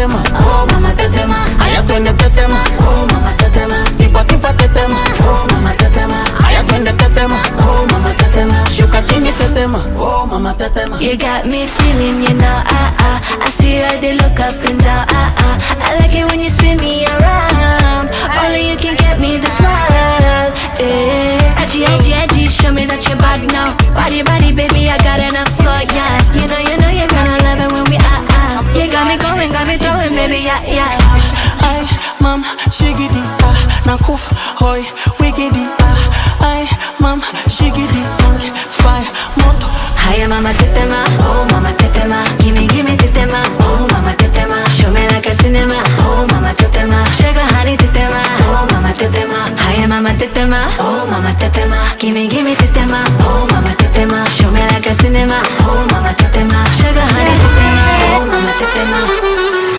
tetema, oh mama tetema. Aya twende tetema, oh mama tetema. Tipa tipa tetema, oh mama tetema. Aya twende tetema, oh mama tetema. Shuka chini tetema, oh mama tetema. You got me feeling, you know, I see how they look up and down, I like it when you spin me around. Only you can get me this world, yeah. Edgy, edgy, edgy, show me that you're bad now. Body, body, baby, I got enough for ya. You know, you're gonna love it when we you got me going, got me throwing, baby, yeah, yeah. Ay, mam, shigidi, nakuf, hoy, wigidi, ay, mam, shigidi, fire, moto. Hiya, mama tetema, oh mama tetema. Gimme, gimme tetema, oh mama tetema. Show me like a cinema, oh mama tetema. Sugar honey tetema, oh mama tetema. Hiya, mama tetema, oh mama tetema. Gimme, gimme tetema, oh mama